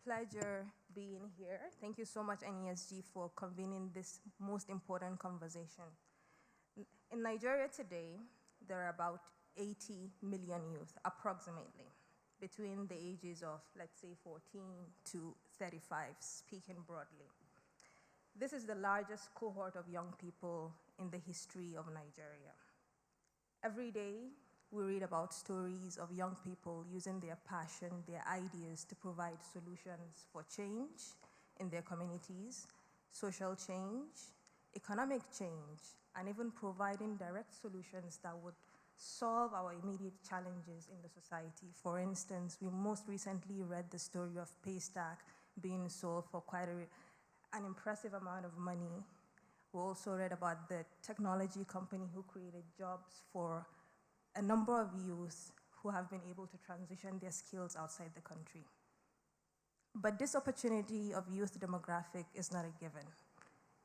Pleasure being here. Thank you so much, NESG, for convening this most important conversation. In Nigeria today, there are about 80 million youth, approximately, between the ages of, let's say, 14 to 35, speaking broadly. This is the largest cohort of young people in the history of Nigeria. Every day, we read about stories of young people using their passion, their ideas to provide solutions for change in their communities, social change, economic change, and even providing direct solutions that would solve our immediate challenges in the society. For instance, we most recently read the story of Paystack being sold for quite an impressive amount of money. We also read about the technology company who created jobs for a number of youth who have been able to transition their skills outside the country. But this opportunity of youth demographic is not a given.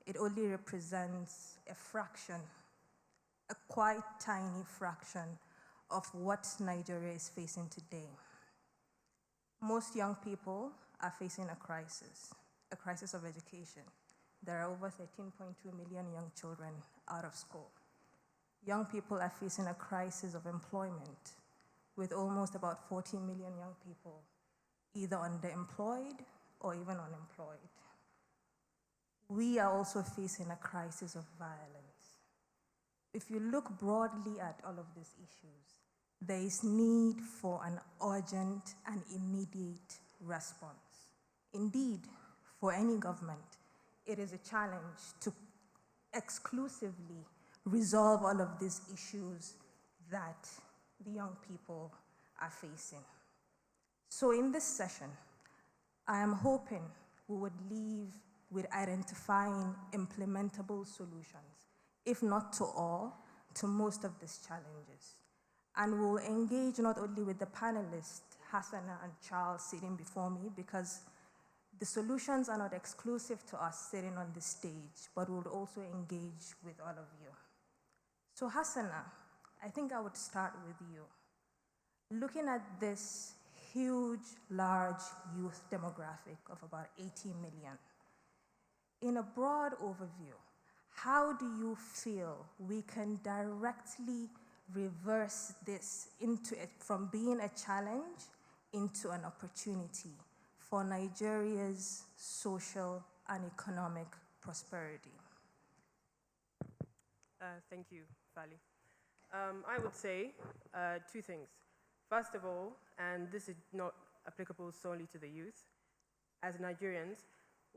It only represents a fraction, a quite tiny fraction of what Nigeria is facing today. Most young people are facing a crisis of education. There are over 13.2 million young children out of school. Young people are facing a crisis of employment, with almost about 40 million young people either underemployed or even unemployed. We are also facing a crisis of violence. If you look broadly at all of these issues, there is need for an urgent and immediate response. Indeed, for any government, it is a challenge to exclusively resolve all of these issues that the young people are facing. So in this session, I am hoping we would leave with identifying implementable solutions, if not to all, to most of these challenges. And we'll engage not only with the panelists, Hassana and Charles sitting before me, because the solutions are not exclusive to us sitting on the stage, but we'll also engage with all of you. So Hassana, I think I would start with you. Looking at this huge, large youth demographic of about 80 million, in a broad overview, how do you feel we can directly reverse this from being a challenge into an opportunity for Nigeria's social and economic prosperity? Thank you, Fali. I would say two things. First of all, and this is not applicable solely to the youth, as Nigerians,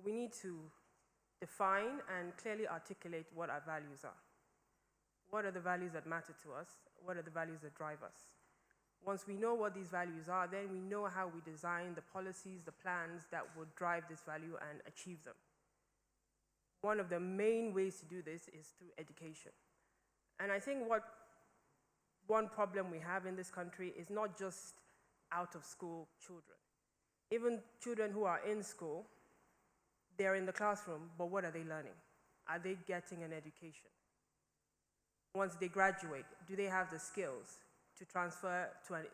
we need to define and clearly articulate what our values are. What are the values that matter to us? What are the values that drive us? Once we know what these values are, then we know how we design the policies, the plans that would drive this value and achieve them. One of the main ways to do this is through education. And I think one problem we have in this country is not just out-of-school children. Even children who are in school, they're in the classroom, but what are they learning? Are they getting an education? Once they graduate, do they have the skills to transfer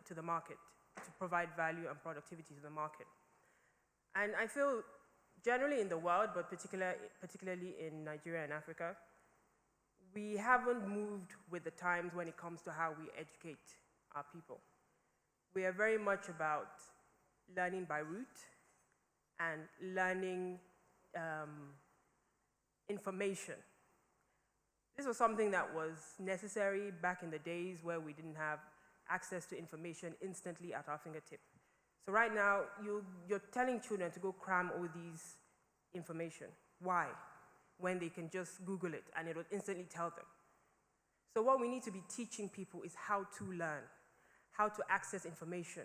to the market, to provide value and productivity to the market? And I feel generally in the world, but particularly in Nigeria and Africa, we haven't moved with the times when it comes to how we educate our people. We are very much about learning by rote and learning information. This was something that was necessary back in the days where we didn't have access to information instantly at our fingertip. So right now, you're telling children to go cram all these information. Why? When they can just Google it and it will instantly tell them. So what we need to be teaching people is how to learn, how to access information,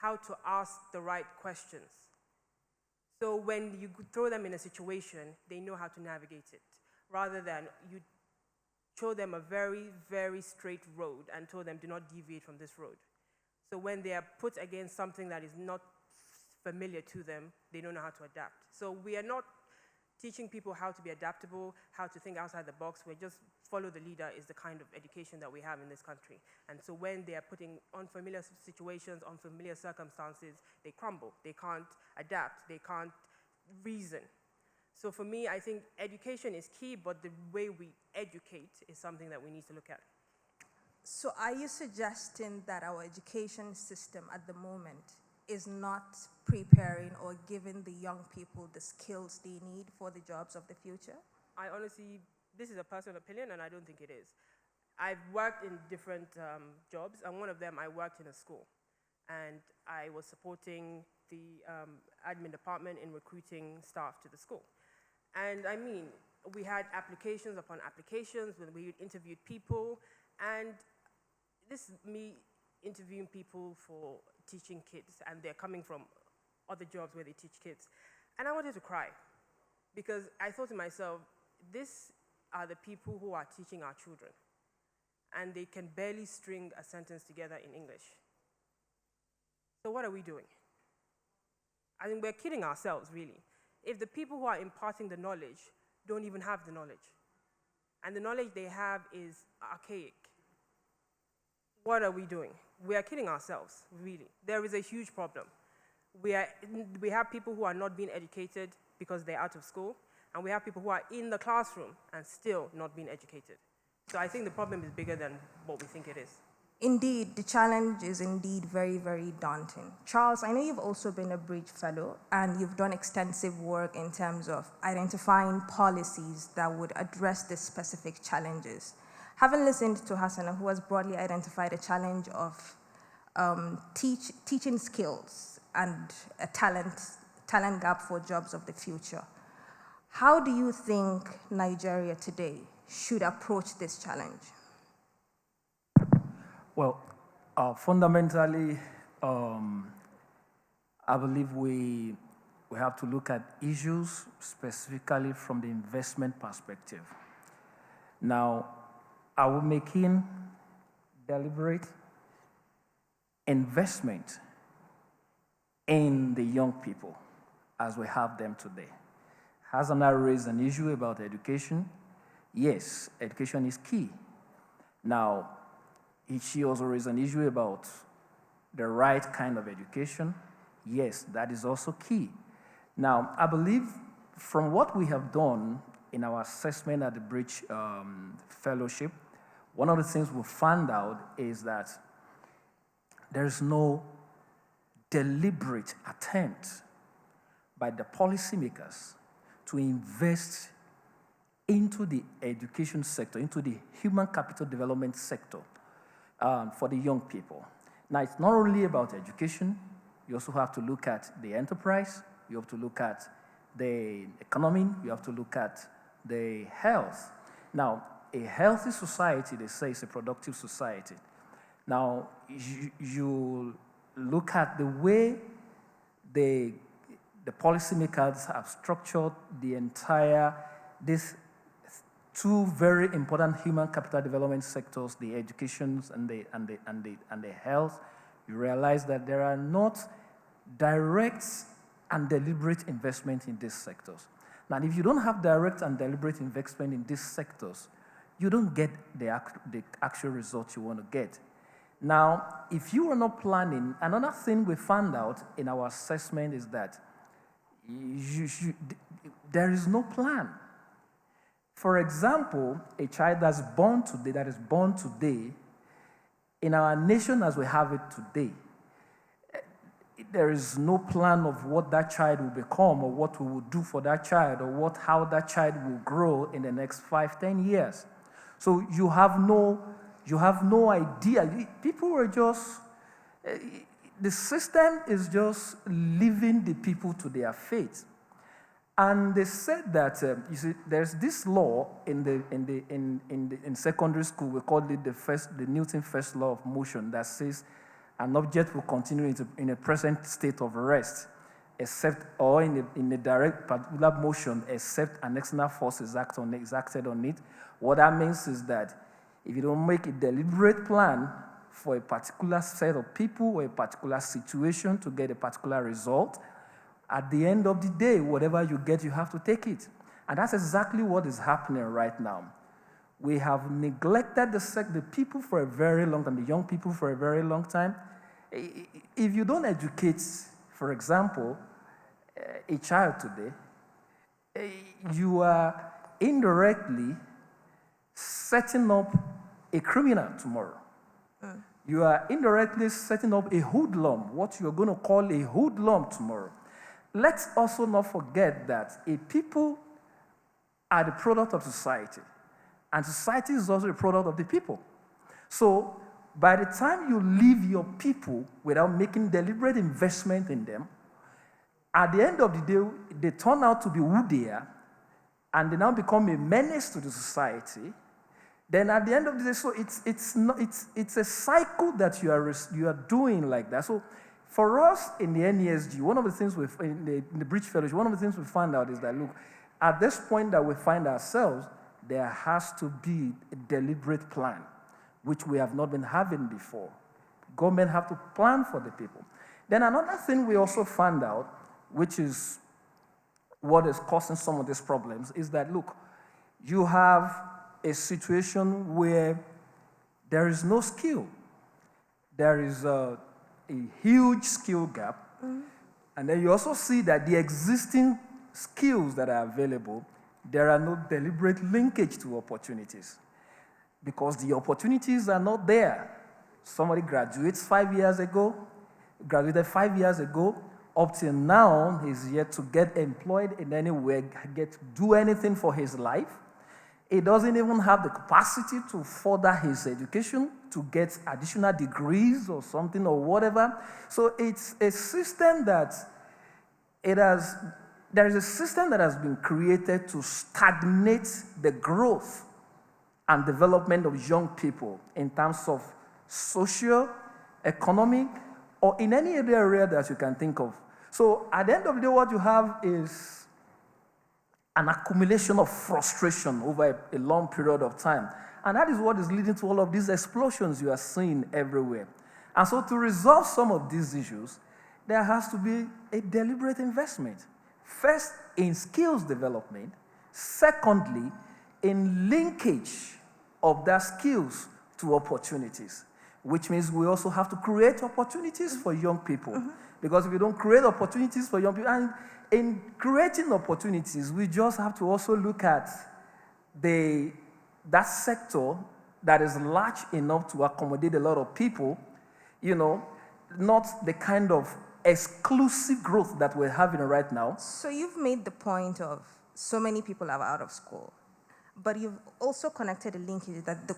how to ask the right questions. So when you throw them in a situation, they know how to navigate it, rather than you show them a very, very straight road and told them, do not deviate from this road. So when they are put against something that is not familiar to them, they don't know how to adapt. So we are not teaching people how to be adaptable, how to think outside the box. We're just follow the leader is the kind of education that we have in this country. And so when they are put in unfamiliar situations, unfamiliar circumstances, they crumble. They can't adapt. They can't reason. So for me, I think education is key, but the way we educate is something that we need to look at. So are you suggesting that our education system at the moment is not preparing or giving the young people the skills they need for the jobs of the future? I honestly, this is a personal opinion, and I don't think it is. I've worked in different jobs, and one of them, I worked in a school. And I was supporting the admin department in recruiting staff to the school. And I mean, we had applications upon applications when we interviewed people, and this is me interviewing people for teaching kids, and they're coming from other jobs where they teach kids. And I wanted to cry, because I thought to myself, these are the people who are teaching our children, and they can barely string a sentence together in English. So what are we doing? I think we're kidding ourselves, really. If the people who are imparting the knowledge don't even have the knowledge, and the knowledge they have is archaic, what are we doing? We are kidding ourselves, really. There is a huge problem. We have people who are not being educated because they're out of school, and we have people who are in the classroom and still not being educated. So I think the problem is bigger than what we think it is. Indeed, the challenge is indeed very, very daunting. Charles, I know you've also been a Bridge Fellow, and you've done extensive work in terms of identifying policies that would address these specific challenges. Having listened to Hassan, who has broadly identified a challenge of teaching skills and a talent gap for jobs of the future, how do you think Nigeria today should approach this challenge? Well, fundamentally, I believe we have to look at issues specifically from the investment perspective. Now, are we making deliberate investment in the young people as we have them today? Hasn't I raised an issue about education? Yes, education is key. Now, she also raised an issue about the right kind of education. Yes, that is also key. Now, I believe from what we have done in our assessment at the Bridge Fellowship, one of the things we found out is that there's no deliberate attempt by the policymakers to invest into the education sector, into the human capital development sector for the young people. Now, it's not only about education. You also have to look at the enterprise. You have to look at the economy. You have to look at the health. Now, a healthy society, they say, is a productive society. Now, you look at the way the policymakers have structured the entire, these two very important human capital development sectors, the education and the health. You realize that there are not direct and deliberate investment in these sectors. Now, if you don't have direct and deliberate investment in these sectors, you don't get the actual results you want to get. Now, if you are not planning, another thing we found out in our assessment is that there is no plan. For example, a child that is born today, in our nation as we have it today, there is no plan of what that child will become or what we will do for that child or how that child will grow in the next 5, 10 years. So you have no idea. People are just, the system is just leaving the people to their fate. And they said that you see, there's this law in secondary school. We call it the Newton first law of motion that says An object will continue in a present state of rest, except or in a direct particular motion, except an external force is acted on it. What that means is that if you don't make a deliberate plan for a particular set of people or a particular situation to get a particular result, at the end of the day, whatever you get, you have to take it. And that's exactly what is happening right now. We have neglected the people for a very long time, the young people for a very long time. If you don't educate, for example, a child today, you are indirectly setting up a criminal tomorrow. You are indirectly setting up a hoodlum, what you're going to call a hoodlum tomorrow. Let's also not forget that a people are the product of society, and society is also a product of the people. So by the time you leave your people without making deliberate investment in them, at the end of the day, they turn out to be who they are, and they now become a menace to the society. Then at the end of the day, so it's a cycle that you are doing like that. So for us in the NESG, one of the things in the Bridge Fellowship, one of the things we found out is that, look, at this point that we find ourselves, there has to be a deliberate plan, which we have not been having before. Government have to plan for the people. Then another thing we also found out, which is what is causing some of these problems, is that, look, you have a situation where there is no skill. There is a huge skill gap. And then you also see that the existing skills that are available, there are no deliberate linkage to opportunities because the opportunities are not there. Somebody graduated 5 years ago, up till now, he's yet to get employed in any way, get to do anything for his life. He doesn't even have the capacity to further his education, to get additional degrees or something or whatever. So it's a system that there is a system that has been created to stagnate the growth and development of young people in terms of social, economic, or in any other area that you can think of. So at the end of the day, what you have is an accumulation of frustration over a long period of time. And that is what is leading to all of these explosions you are seeing everywhere. And so to resolve some of these issues, there has to be a deliberate investment. First, in skills development. Secondly, in linkage of that skills to opportunities, which means we also have to create opportunities for young people. Because if you don't create opportunities for young people, and in creating opportunities, we just have to also look at that sector that is large enough to accommodate a lot of people, not the kind of exclusive growth that we're having right now. So you've made the point of so many people are out of school, but you've also connected a linkage that the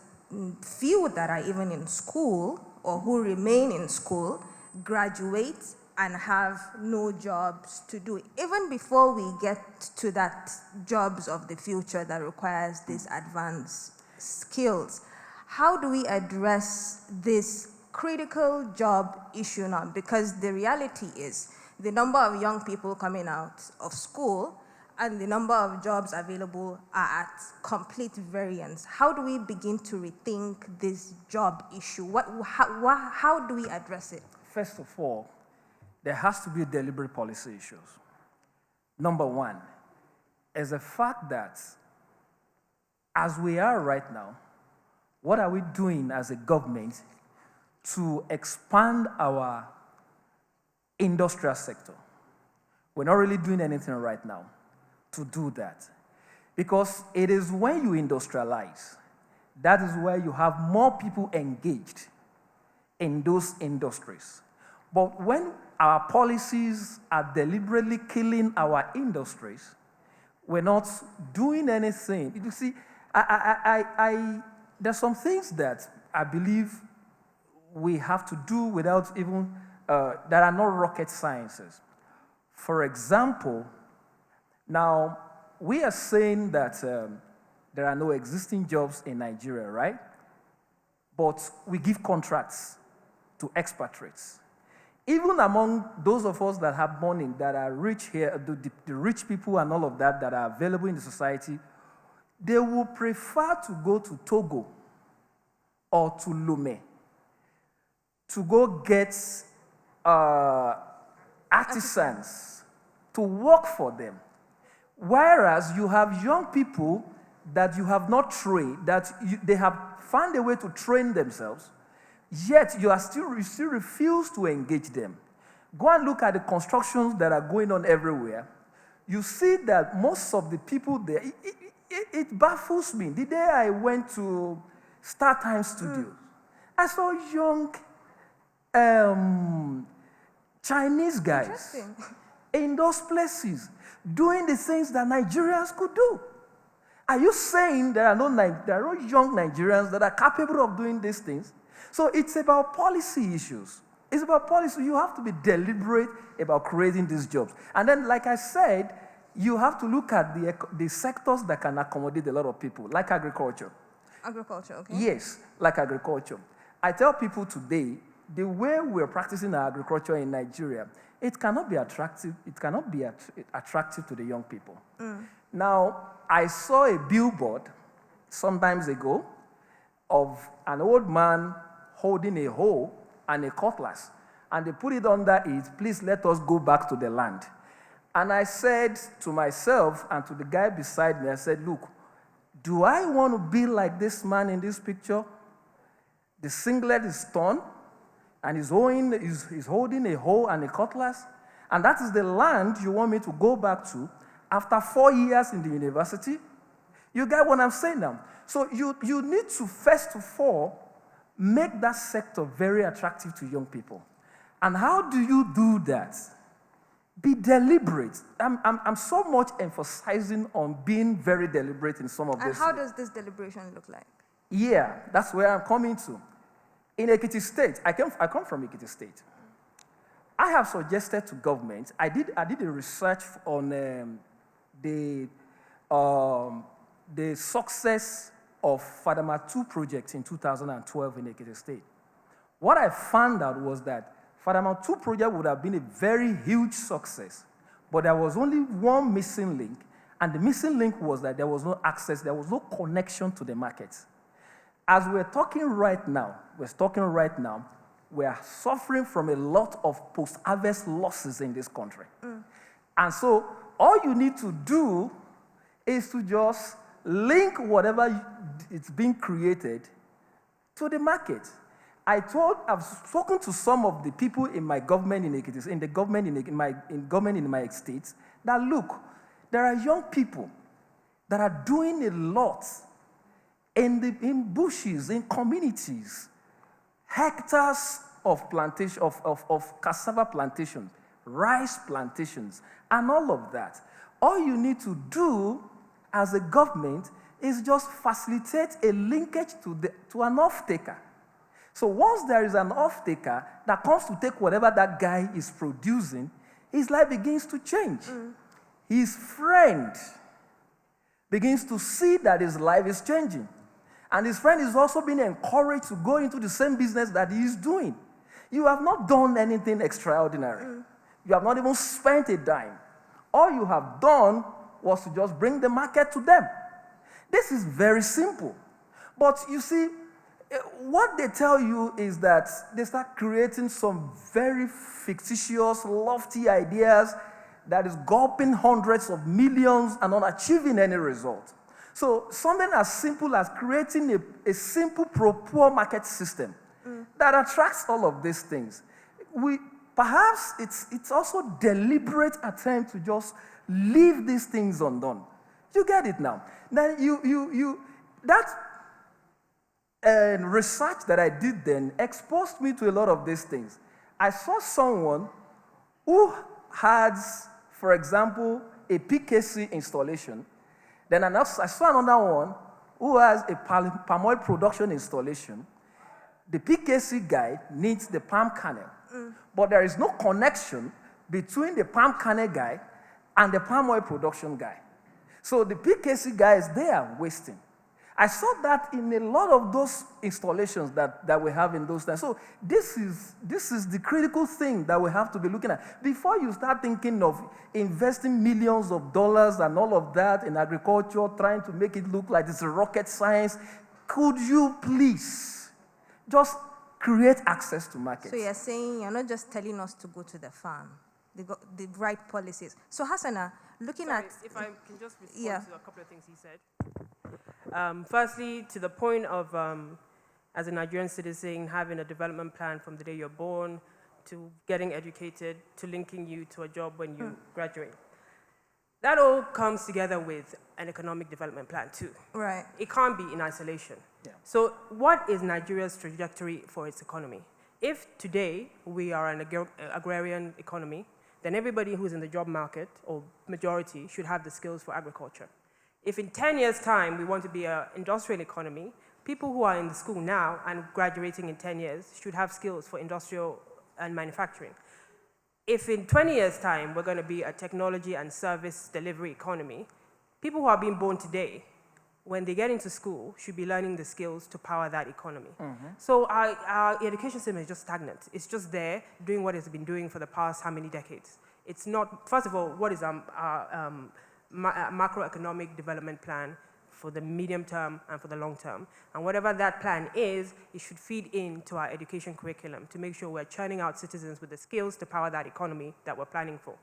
few that are even in school or who remain in school graduate and have no jobs to do. Even before we get to that jobs of the future that requires these advanced skills, how do we address this critical job issue now? Because the reality is the number of young people coming out of school and the number of jobs available are at complete variance. How do we begin to rethink this job issue? How do we address it? First of all, there has to be deliberate policy issues. Number one is the fact that as we are right now, what are we doing as a government to expand our industrial sector? We're not really doing anything right now to do that. Because it is when you industrialize, that is where you have more people engaged in those industries. But when our policies are deliberately killing our industries, we're not doing anything. You see, there's some things that I believe we have to do without even, that are not rocket sciences. For example, now, we are saying that there are no existing jobs in Nigeria, right? But we give contracts to expatriates. Even among those of us that have money, that are rich here, the rich people and all of that that are available in the society, they will prefer to go to Togo or to Lomé to go get artisans to work for them. Whereas you have young people that you have not trained, they have found a way to train themselves, yet you still refuse to engage them. Go and look at the constructions that are going on everywhere. You see that most of the people there, it baffles me. The day I went to Star Time Studios, I saw young Chinese guys in those places doing the things that Nigerians could do. Are you saying there are no young Nigerians that are capable of doing these things? So it's about policy issues. It's about policy. You have to be deliberate about creating these jobs. And then, like I said, you have to look at the sectors that can accommodate a lot of people, like agriculture. Agriculture, okay. Yes, like agriculture. I tell people today, the way we're practicing our agriculture in Nigeria, it cannot be attractive. It cannot be attractive to the young people. Now, I saw a billboard some times ago of an old man holding a hoe and a cutlass, and they put it under it, please let us go back to the land. And I said to myself and to the guy beside me, I said, look, do I want to be like this man in this picture? The singlet is torn, and he's holding a hoe and a cutlass, and that is the land you want me to go back to after 4 years in the university? You get what I'm saying now? So you need to, first of all, make that sector very attractive to young people. And how do you do that? Be deliberate. I'm so much emphasizing on being very deliberate in some of this. And how does this deliberation look like? Yeah, that's where I'm coming to. In Ekiti State, I come from Ekiti State. I have suggested to government, I did a research on the success of Fadama 2 project in 2012 in Ekiti State. What I found out was that Fadama 2 project would have been a very huge success, but there was only one missing link, and the missing link was that there was no access, there was no connection to the market. As we're talking right now, we are suffering from a lot of post-harvest losses in this country. And so all you need to do is to just link whatever is being created to the market. I've spoken to some of the people in my government in my states that look, there are young people that are doing a lot in bushes, in communities, hectares of plantation, of cassava plantations, rice plantations, and all of that. All you need to do as a government is just facilitate a linkage to an off-taker. So once there is an off-taker that comes to take whatever that guy is producing, his life begins to change. His friend begins to see that his life is changing. And his friend is also being encouraged to go into the same business that he is doing. You have not done anything extraordinary. You have not even spent a dime. All you have done was to just bring the market to them. This is very simple. But you see, what they tell you is that they start creating some very fictitious, lofty ideas that is gulping hundreds of millions and not achieving any result. So something as simple as creating a simple pro-poor market system that attracts all of these things. Perhaps it's also deliberate attempt to just leave these things undone. You get it now? Then that research that I did then exposed me to a lot of these things. I saw someone who has, for example, a PKC installation. Then I saw another one who has a palm oil production installation. The PKC guy needs the palm kernel, but there is no connection between the palm kernel guy and the palm oil production guy. So the PKC guy is there wasting. I saw that in a lot of those installations that we have in those times. So this is the critical thing that we have to be looking at. Before you start thinking of investing millions of dollars and all of that in agriculture, trying to make it look like it's a rocket science, could you please just create access to markets? So you're saying you're not just telling us to go to the farm, the right policies. So Hassana, looking Sorry, at... if I can just respond Yeah. to a couple of things he said. Firstly, to the point of, as a Nigerian citizen, having a development plan from the day you're born, to getting educated, to linking you to a job when you graduate. That all comes together with an economic development plan too. Right. It can't be in isolation. Yeah. So what is Nigeria's trajectory for its economy? If today we are an agrarian economy, then everybody who's in the job market, or majority, should have the skills for agriculture. If in 10 years' time we want to be an industrial economy, people who are in the school now and graduating in 10 years should have skills for industrial and manufacturing. If in 20 years' time we're going to be a technology and service delivery economy, people who are being born today, when they get into school, should be learning the skills to power that economy. So our education system is just stagnant. It's just there doing what it's been doing for the past how many decades. It's not, first of all, what is our macroeconomic development plan for the medium term and for the long term. And whatever that plan is, it should feed into our education curriculum to make sure we're churning out citizens with the skills to power that economy that we're planning for.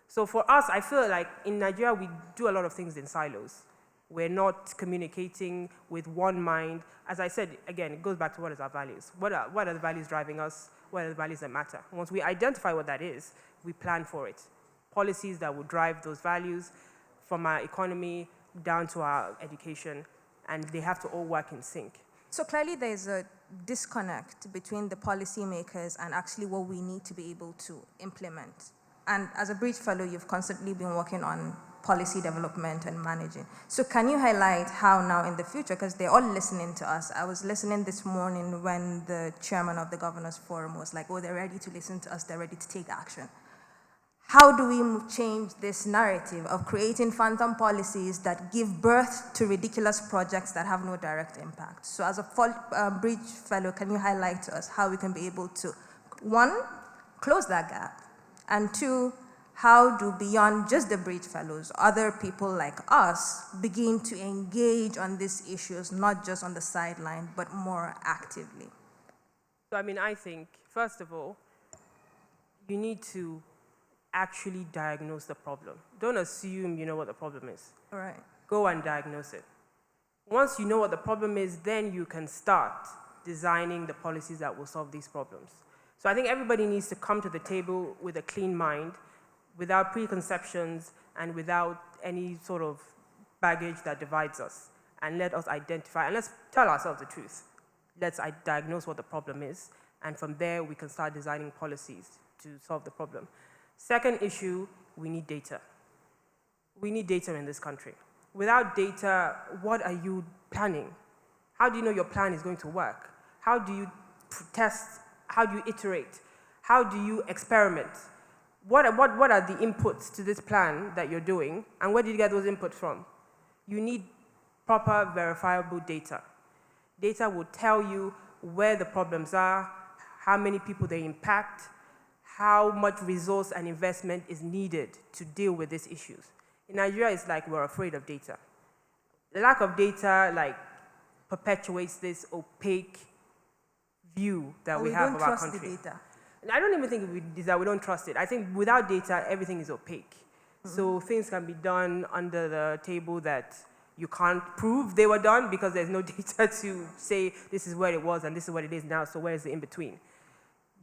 So for us, I feel like in Nigeria, we do a lot of things in silos. We're not communicating with one mind. As I said, again, it goes back to what is our values. What are the values driving us? What are the values that matter? Once we identify what that is, we plan for it. Policies that will drive those values, from our economy down to our education, and they have to all work in sync. So clearly there's a disconnect between the policymakers and actually what we need to be able to implement. And as a Bridge Fellow, you've constantly been working on policy development and managing. So can you highlight how now in the future, because they're all listening to us. I was listening this morning when the chairman of the Governors Forum was like, oh, they're ready to listen to us, they're ready to take action. How do we change this narrative of creating phantom policies that give birth to ridiculous projects that have no direct impact? So as a Bridge Fellow, can you highlight to us how we can be able to, one, close that gap, and two, how do beyond just the Bridge Fellows, other people like us begin to engage on these issues, not just on the sideline, but more actively? So I mean, I think, first of all, you need to actually diagnose the problem. Don't assume you know what the problem is. All right. Go and diagnose it. Once you know what the problem is, then you can start designing the policies that will solve these problems. So I think everybody needs to come to the table with a clean mind, without preconceptions and without any sort of baggage that divides us. And let us identify, and let's tell ourselves the truth. Let's diagnose what the problem is, and from there we can start designing policies to solve the problem. Second issue, we need data. We need data in this country. Without data, what are you planning? How do you know your plan is going to work? How do you test? How do you iterate? How do you experiment? What are the inputs to this plan that you're doing, and where did you get those inputs from? You need proper, verifiable data. Data will tell you where the problems are, how many people they impact, how much resource and investment is needed to deal with these issues. In Nigeria, it's like we're afraid of data. The lack of data, like, perpetuates this opaque view that we have of our country. We don't trust the data. And I don't even think it's that we don't trust it. I think without data, everything is opaque. So things can be done under the table that you can't prove they were done because there's no data to say this is where it was and this is what it is now, so where is the in-between?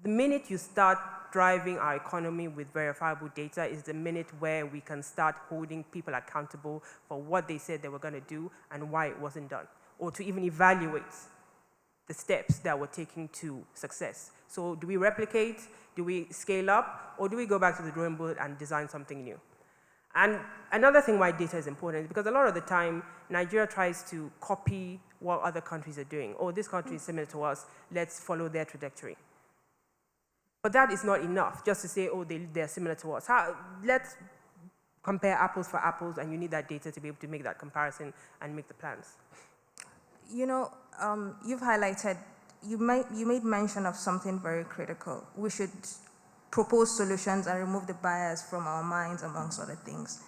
The minute you start driving our economy with verifiable data is the minute where we can start holding people accountable for what they said they were going to do and why it wasn't done, or to even evaluate the steps that we're taking to success. So do we replicate, do we scale up, or do we go back to the drawing board and design something new? And another thing why data is important is because a lot of the time, Nigeria tries to copy what other countries are doing. Oh, this country is similar to us, let's follow their trajectory. But that is not enough, just to say, oh, they're similar to us. Let's compare apples for apples, and you need that data to be able to make that comparison and make the plans. You know, you've highlighted, you made mention of something very critical. We should propose solutions and remove the bias from our minds, amongst other things.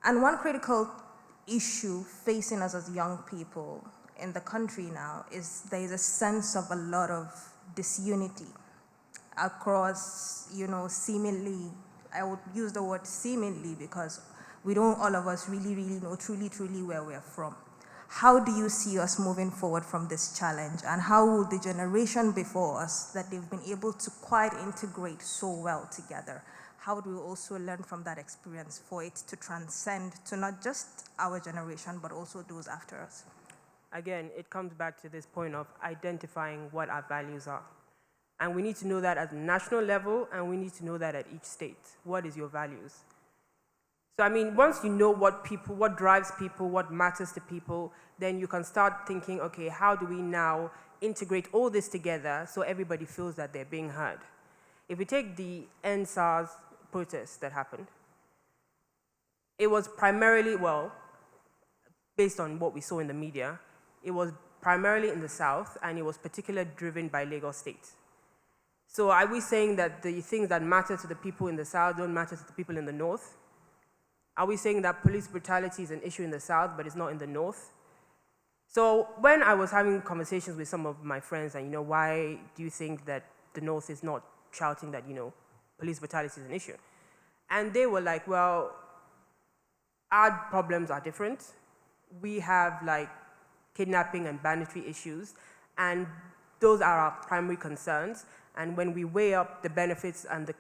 And one critical issue facing us as young people in the country now is there is a sense of a lot of disunity across, seemingly, I would use the word seemingly because we don't all of us really know truly where we're from. How do you see us moving forward from this challenge, and how will the generation before us that they've been able to quite integrate so well together, how do we also learn from that experience for it to transcend to not just our generation, but also those after us? Again, it comes back to this point of identifying what our values are. And we need to know that at the national level, and we need to know that at each state. What is your values? So, I mean, once you know what drives people, what matters to people, then you can start thinking, okay, how do we now integrate all this together so everybody feels that they're being heard? If we take the NSAS protest that happened, it was primarily, well, based on what we saw in the media, it was primarily in the South, and it was particularly driven by Lagos State. So are we saying that the things that matter to the people in the South don't matter to the people in the North? Are we saying that police brutality is an issue in the South, but it's not in the North? So when I was having conversations with some of my friends, and, why do you think that the North is not shouting that, police brutality is an issue? And they were like, well, our problems are different. We have, kidnapping and banditry issues, and those are our primary concerns. And when we weigh up the benefits and the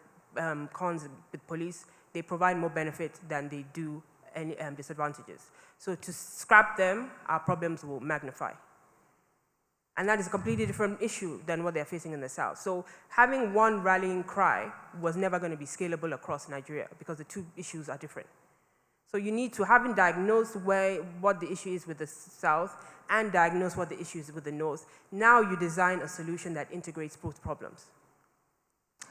cons with police, they provide more benefit than they do any disadvantages. So to scrap them, our problems will magnify. And that is a completely different issue than what they're facing in the South. So having one rallying cry was never going to be scalable across Nigeria because the two issues are different. So you need to, having diagnosed what the issue is with the South and diagnose what the issue is with the North, now you design a solution that integrates both problems.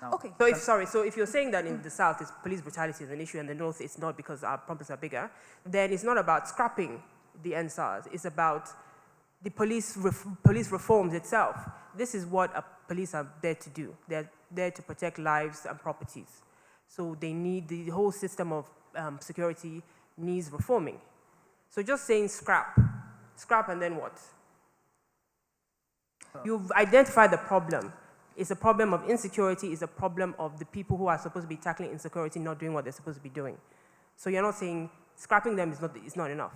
Now, Okay. So if you're saying that in the South police brutality is an issue and the North it's not because our problems are bigger, then it's not about scrapping the NSARS, it's about the police reforms itself. This is what police are there to do. They're there to protect lives and properties. So they need, the whole system of security needs reforming. So just saying scrap and then what? You've identified the problem. It's a problem of insecurity, it's a problem of the people who are supposed to be tackling insecurity not doing what they're supposed to be doing. So you're not saying scrapping them is not enough.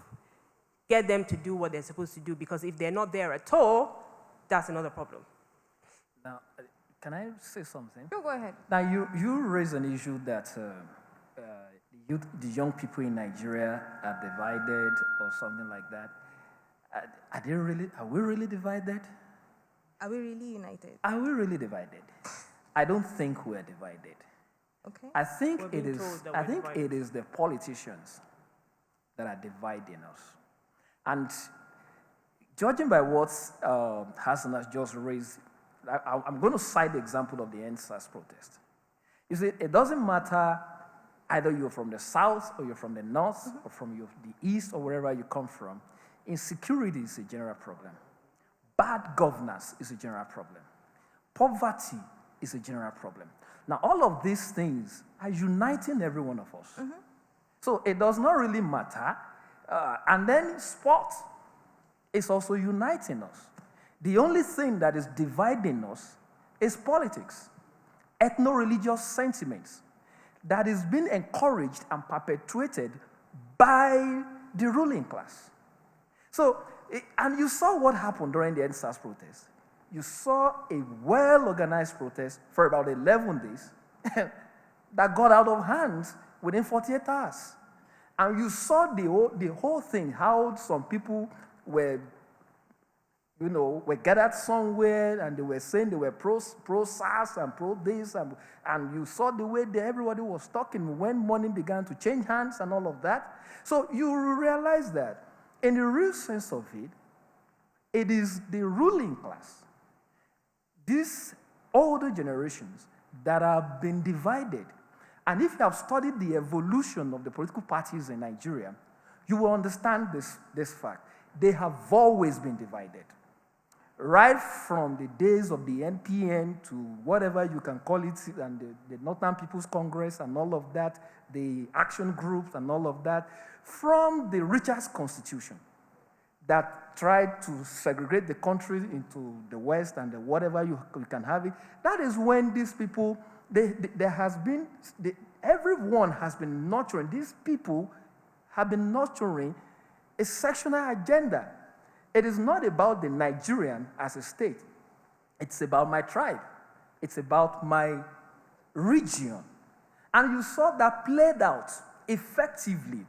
Get them to do what they're supposed to do, because if they're not there at all, that's another problem. Now, can I say something? Sure, go ahead. Now, you raise an issue that the young people in Nigeria are divided or something like that. Are we really divided? Are we really united? Are we really divided? I don't think we're divided. Okay. I think We're being told that we're divided. it is the politicians that are dividing us. And judging by what Hassan has just raised, I'm going to cite the example of the NSAS protest. You see, it doesn't matter either you're from the South or you're from the North or from the East or wherever you come from. Insecurity is a general problem. Bad governance is a general problem. Poverty is a general problem. Now, all of these things are uniting every one of us. So it does not really matter. And then sport is also uniting us. The only thing that is dividing us is politics, ethno-religious sentiments that is being encouraged and perpetuated by the ruling class. So, and you saw what happened during the NSAS protest. You saw a well-organized protest for about 11 days that got out of hand within 48 hours. And you saw the whole thing, how some people were gathered somewhere and they were saying they were pro-SARS and pro-this, and you saw the way everybody was talking when money began to change hands and all of that. So you realize that in the real sense of it, it is the ruling class, these older generations that have been divided. And if you have studied the evolution of the political parties in Nigeria, you will understand this fact. they have always been divided. Right from the days of the NPN to whatever you can call it, and the Northern People's Congress and all of that, the action groups and all of that, from the Richard's Constitution that tried to segregate the country into the West and the whatever you can have it, that is when these people, everyone has been nurturing, these people have been nurturing a sectional agenda. It is not about the Nigerian as a state. It's about my tribe. It's about my region. And you saw that played out effectively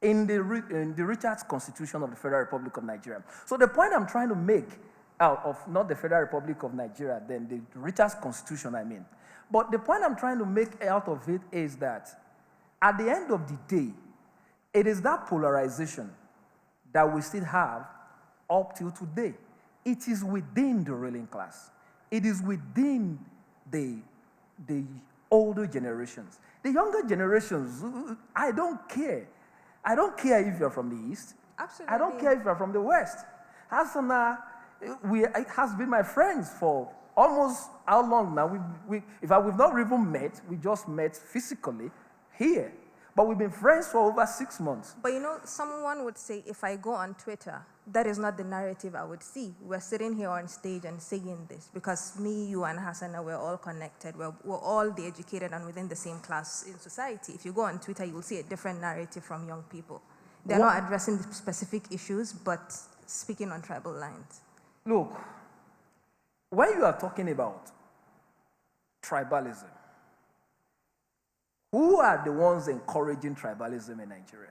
in the Richard's Constitution of the Federal Republic of Nigeria. So the point I'm trying to make out of not the Federal Republic of Nigeria, then the Richard's Constitution, I mean. But the point I'm trying to make out of it is that at the end of the day, it is that polarization that we still have up till today. It is within the ruling class. It is within the older generations. The younger generations, I don't care. I don't care if you're from the East. Absolutely. I don't care if you're from the West. Hasana, it has been my friends for almost how long now? We've not even met. We just met physically here. But we've been friends for over 6 months. But you know, someone would say, if I go on Twitter, that is not the narrative I would see. We're sitting here on stage and saying this because me, you, and Hassana, we're all connected. We're all the educated and within the same class in society. If you go on Twitter, you will see a different narrative from young people. They're not addressing the specific issues, but speaking on tribal lines. Look, when you are talking about tribalism, who are the ones encouraging tribalism in Nigeria?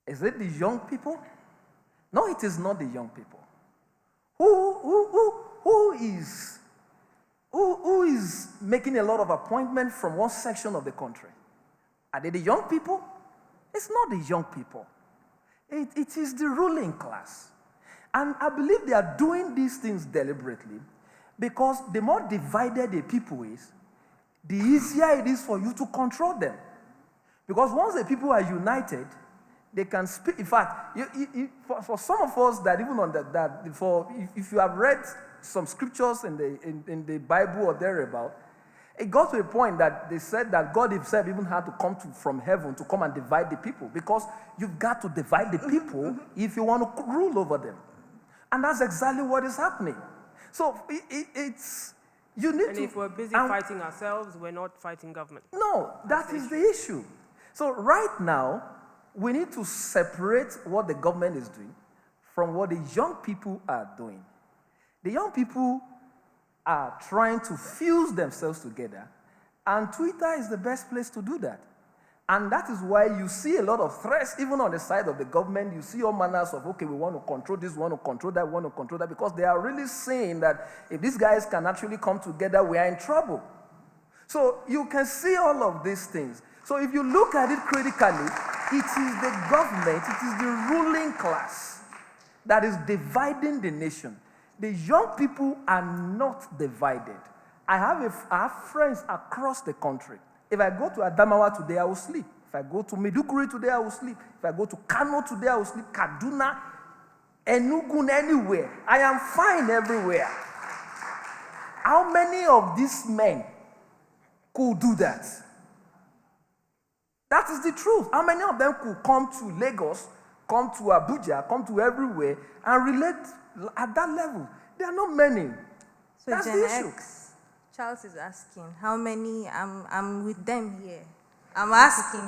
Is it the young people? No, it is not the young people. Who is making a lot of appointments from one section of the country? Are they the young people? It's not the young people. It is the ruling class. And I believe they are doing these things deliberately because the more divided a people is, the easier it is for you to control them. Because once the people are united, they can speak. In fact, for some of us that even on if you have read some scriptures in the Bible or thereabout, it got to a point that they said that God himself even had to come from heaven to come and divide the people because you've got to divide the people if you want to rule over them. And that's exactly what is happening. So you need and to... if we're busy fighting ourselves, we're not fighting government. No, that is the issue. So right now, we need to separate what the government is doing from what the young people are doing. The young people are trying to fuse themselves together, and Twitter is the best place to do that. And that is why you see a lot of threats, even on the side of the government. You see all manners of, okay, we want to control this, we want to control that, we want to control that, because they are really saying that if these guys can actually come together, we are in trouble. So you can see all of these things. So if you look at it critically, it is the government, it is the ruling class that is dividing the nation. The young people are not divided. I have friends across the country. If I go to Adamawa today, I will sleep. If I go to Maiduguri today, I will sleep. If I go to Kano today, I will sleep. Kaduna, Enugu, anywhere. I am fine everywhere. How many of these men could do that? That is the truth. How many of them could come to Lagos, come to Abuja, come to everywhere, and relate at that level? There are not many. So that's Gen the issue. X, Charles is asking, how many, I'm with them here. I'm asking,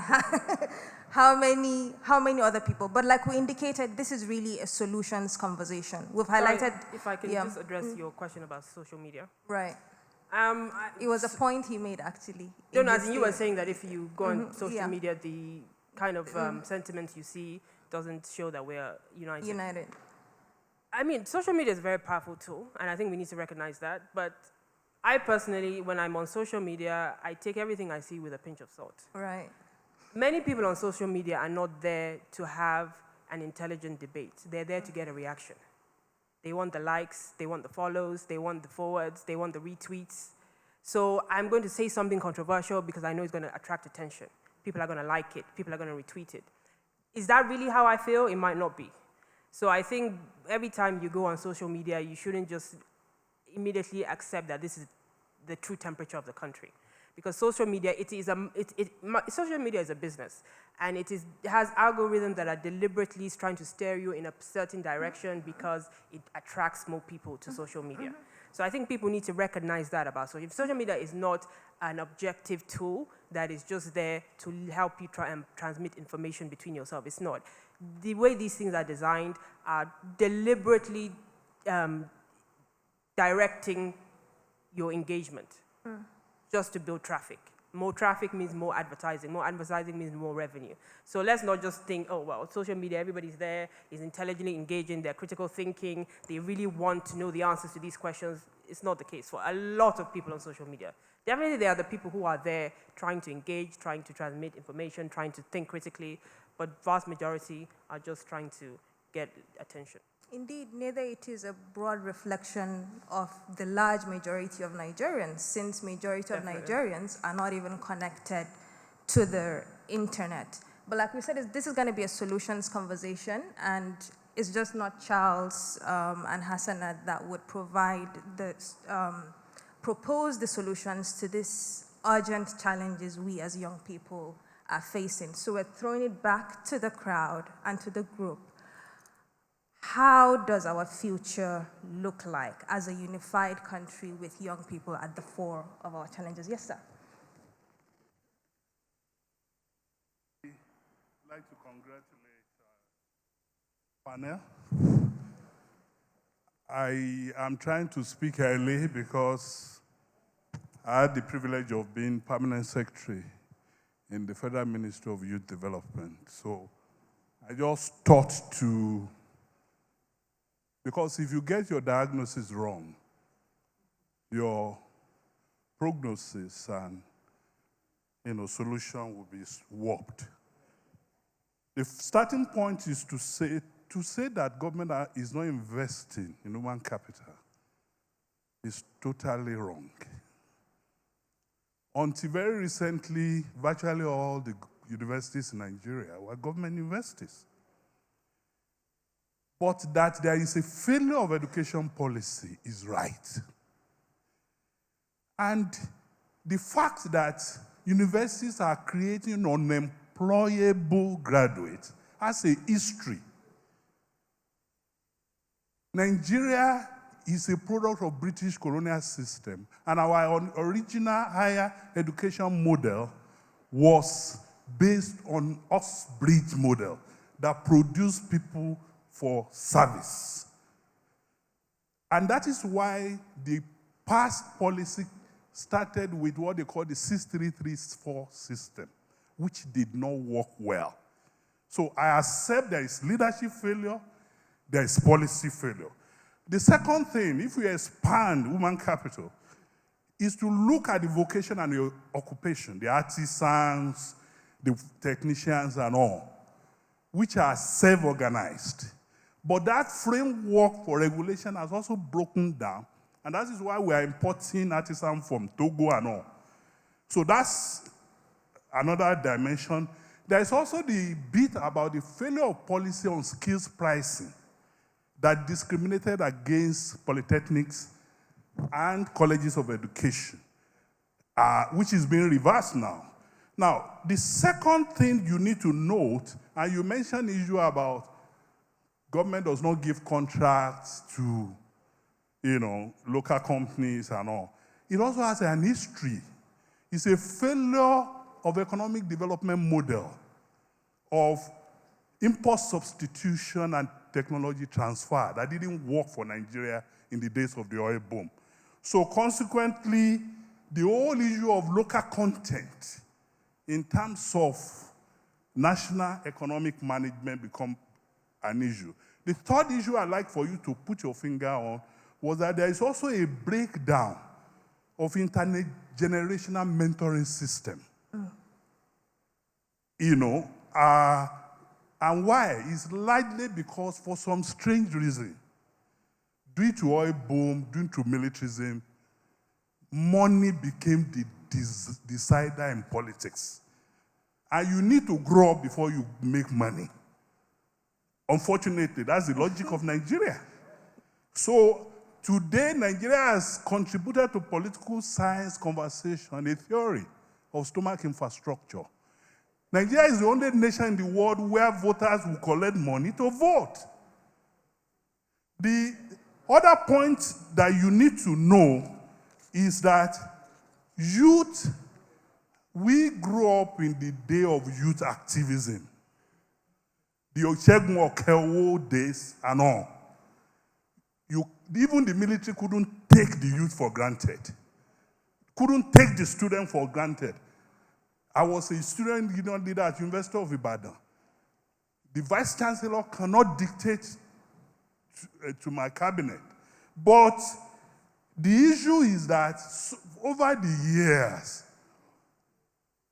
how many other people? But like we indicated, this is really a solutions conversation. We've highlighted... Sorry, if I can just address your question about social media. Right. It was a point he made, actually. No, as in you were saying that if you go on social media, the kind of sentiment you see doesn't show that we're united. I mean, social media is a very powerful tool, and I think we need to recognize that. But I personally, when I'm on social media, I take everything I see with a pinch of salt. Right. Many people on social media are not there to have an intelligent debate. They're there to get a reaction. They want the likes, they want the follows, they want the forwards, they want the retweets. So I'm going to say something controversial because I know it's going to attract attention. People are going to like it. People are going to retweet it. is that really how I feel? It might not be. So I think every time you go on social media, you shouldn't just immediately accept that this is the true temperature of the country. Because social media, social media is a business, and it has algorithms that are deliberately trying to steer you in a certain direction because it attracts more people to social media. So I think people need to recognize that about social. If social media is not an objective tool that is just there to help you try and transmit information between yourself, it's not. The way these things are designed are deliberately directing your engagement just to build traffic. More traffic means more advertising. More advertising means more revenue. So let's not just think, oh, well, social media, everybody's there, is intelligently engaging, they're critical thinking, they really want to know the answers to these questions. It's not the case for a lot of people on social media. Definitely there are the people who are there trying to engage, trying to transmit information, trying to think critically, but vast majority are just trying to get attention. Indeed, neither it is a broad reflection of the large majority of Nigerians, since majority of Nigerians are not even connected to the internet. But like we said, this is going to be a solutions conversation, and it's just not Charles and Hassanat that would provide propose the solutions to these urgent challenges we as young people are facing. So we're throwing it back to the crowd and to the group. How does our future look like as a unified country with young people at the fore of our challenges? Yes, sir. I'd like to congratulate panel. I am trying to speak early because I had the privilege of being permanent secretary in the Federal Ministry of Youth Development. So I just thought to, because if you get your diagnosis wrong, your prognosis and solution will be warped. The starting point is to say that government is not investing in human capital is totally wrong. Until very recently, virtually all the universities in Nigeria were government universities. But that there is a failure of education policy is right. And the fact that universities are creating unemployable graduates has a history. Nigeria is a product of British colonial system, and our original higher education model was based on Oxbridge model that produced people for service. And that is why the past policy started with what they call the 6334 system, which did not work well. So I accept there is leadership failure, there is policy failure. The second thing, if we expand human capital, is to look at the vocation and the occupation, the artisans, the technicians and all, which are self-organized. But that framework for regulation has also broken down, and that is why we are importing artisans from Togo and all. So that's another dimension. There is also the bit about the failure of policy on skills pricing that discriminated against polytechnics and colleges of education, which is being reversed now. Now, the second thing you need to note, and you mentioned the issue about government does not give contracts to, local companies and all. It also has an history. It's a failure of economic development model of import substitution and technology transfer that didn't work for Nigeria in the days of the oil boom. So consequently, the whole issue of local content in terms of national economic management become an issue. The third issue I'd like for you to put your finger on was that there is also a breakdown of intergenerational mentoring system. And why? It's largely because for some strange reason, due to oil boom, due to militarism, money became the decider in politics. And you need to grow up before you make money. Unfortunately, that's the logic of Nigeria. So today, Nigeria has contributed to political science conversation, a theory of stomach infrastructure. Nigeria is the only nation in the world where voters will collect money to vote. The other point that you need to know is that youth, we grew up in the day of youth activism. The Ochegun Okewo days and all. Even the military couldn't take the youth for granted. Couldn't take the student for granted. I was a student union leader at University of Ibadan. The vice chancellor cannot dictate to my cabinet. But the issue is that over the years,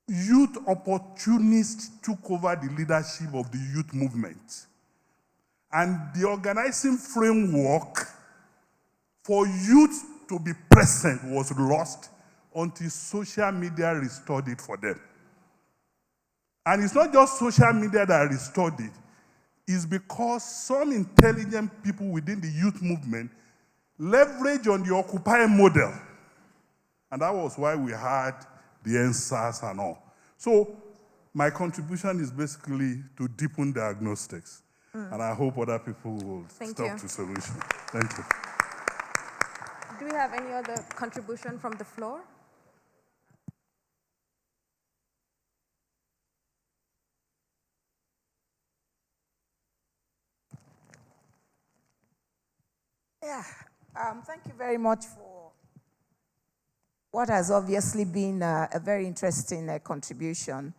youth opportunists took over the leadership of the youth movement. And the organizing framework for youth to be present was lost until social media restored it for them. And it's not just social media that restored it. It's because some intelligent people within the youth movement leveraged on the Occupy model. And that was why we had the NSAS and all. So my contribution is basically to deepen diagnostics. And I hope other people will stop to solution. Thank you. Do we have any other contribution from the floor? Yeah, thank you very much for what has obviously been a very interesting contribution.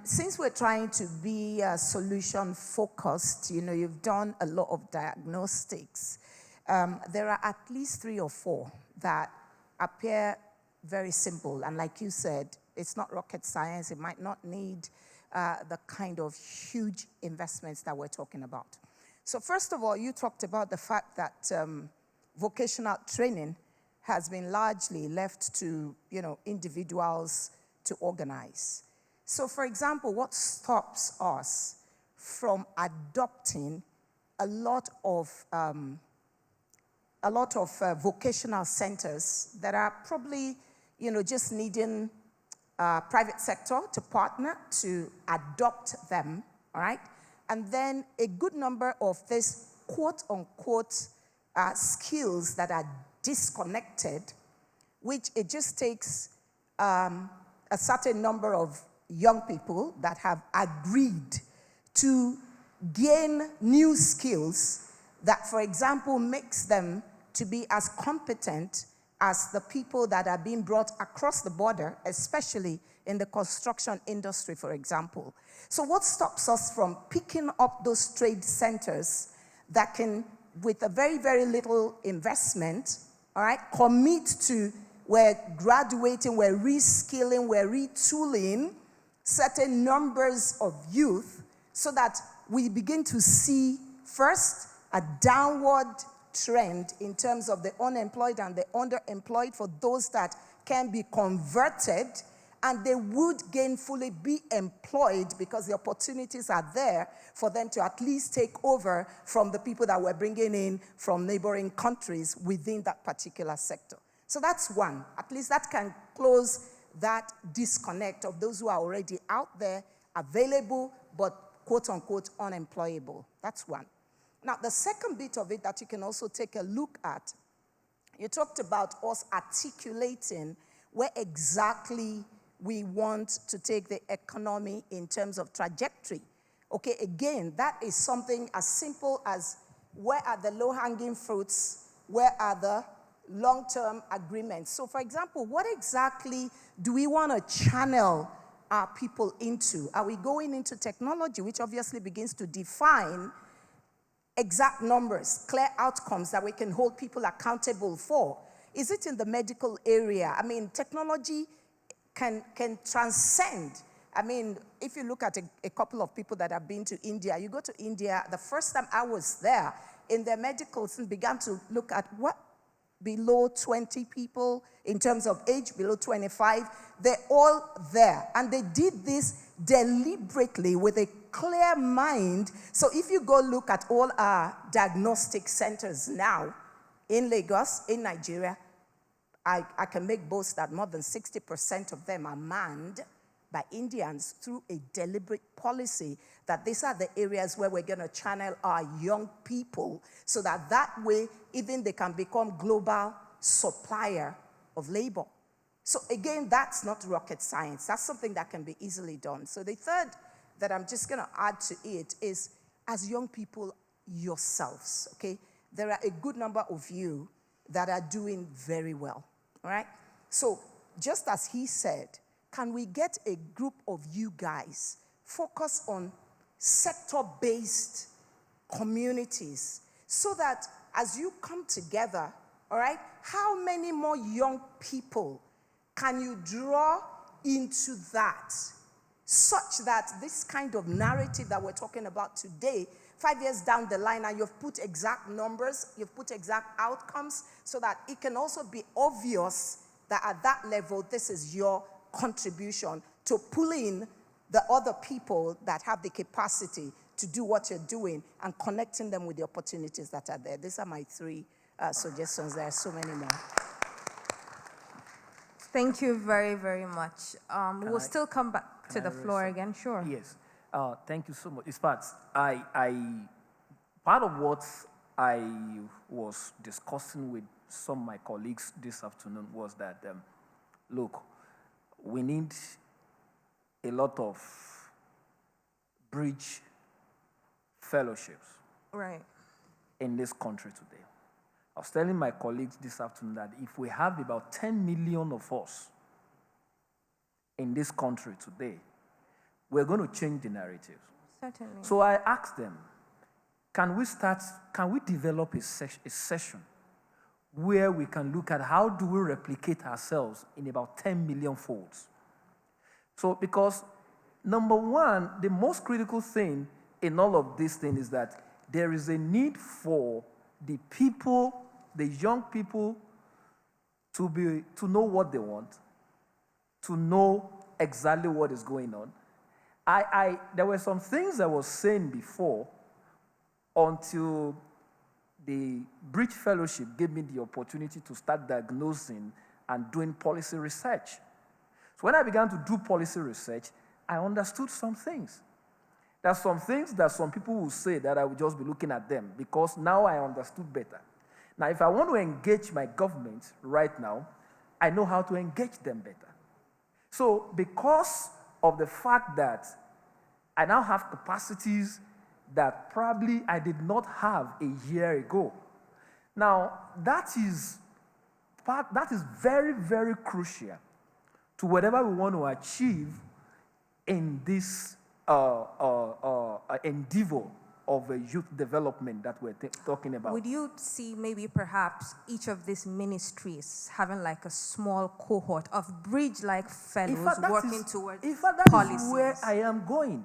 Since we're trying to be solution focused, you've done a lot of diagnostics. There are at least 3 or 4 that appear very simple. And like you said, it's not rocket science. It might not need the kind of huge investments that we're talking about. So first of all, you talked about the fact that vocational training has been largely left to individuals to organize. So for example, what stops us from adopting a lot of vocational centers that are probably just needing private sector to partner to adopt them, all right? And then a good number of these quote-unquote skills that are disconnected, which it just takes a certain number of young people that have agreed to gain new skills that, for example, makes them to be as competent as the people that are being brought across the border, especially in the construction industry, for example. So what stops us from picking up those trade centers that can, with a very, very little investment, all right, commit to, we're graduating, we're reskilling, we're retooling certain numbers of youth so that we begin to see, first, a downward trend in terms of the unemployed and the underemployed for those that can be converted, and they would gainfully be employed because the opportunities are there for them to at least take over from the people that we're bringing in from neighboring countries within that particular sector. So that's one. At least that can close that disconnect of those who are already out there, available, but quote-unquote unemployable. That's one. Now, the second bit of it that you can also take a look at, you talked about us articulating where exactly we want to take the economy in terms of trajectory. Okay, again, that is something as simple as where are the low-hanging fruits, where are the long-term agreements. So, for example, what exactly do we want to channel our people into? Are we going into technology, which obviously begins to define exact numbers, clear outcomes that we can hold people accountable for? Is it in the medical area? I mean, technology can transcend. I mean, if you look at a couple of people that have been to India, you go to India, the first time I was there, in their medicals and began to look at what below 20 people in terms of age, below 25, they're all there. And they did this deliberately with a clear mind. So if you go look at all our diagnostic centers now in Lagos, in Nigeria, I can make boast that more than 60% of them are manned by Indians through a deliberate policy that these are the areas where we're going to channel our young people so that way even they can become global supplier of labor. So again, that's not rocket science. That's something that can be easily done. So the third that I'm just going to add to it is, as young people yourselves, okay, there are a good number of you that are doing very well, all right? So just as he said, can we get a group of you guys focus on sector-based communities so that as you come together, all right, how many more young people can you draw into that such that this kind of narrative that we're talking about today, 5 years down the line, and you've put exact numbers, you've put exact outcomes, so that it can also be obvious that at that level, this is your contribution to pull in the other people that have the capacity to do what you're doing and connecting them with the opportunities that are there. These are my three suggestions. There are so many more. Thank you very, very much. We'll still come back to the floor again. Sure. Yes. Thank you so much. In fact, part of what I was discussing with some of my colleagues this afternoon was that, look, we need a lot of bridge fellowships in this country today. I was telling my colleagues this afternoon that if we have about 10 million of us in this country today, we're going to change the narrative. Certainly. So I asked them, can we develop a session where we can look at how do we replicate ourselves in about 10 million folds? So because number one, the most critical thing in all of this thing is that there is a need for the people, the young people, to know what they want, to know exactly what is going on. There were some things I was saying before until the Bridge Fellowship gave me the opportunity to start diagnosing and doing policy research. So when I began to do policy research, I understood some things. There are some things that some people will say that I will just be looking at them because now I understood better. Now, if I want to engage my government right now, I know how to engage them better. So because of the fact that I now have capacities that probably I did not have a year ago. Now, that is very, very crucial to whatever we want to achieve in this endeavor of youth development that we're talking about. Would you see maybe perhaps each of these ministries having like a small cohort of bridge-like fellows working towards policies? That is where I am going.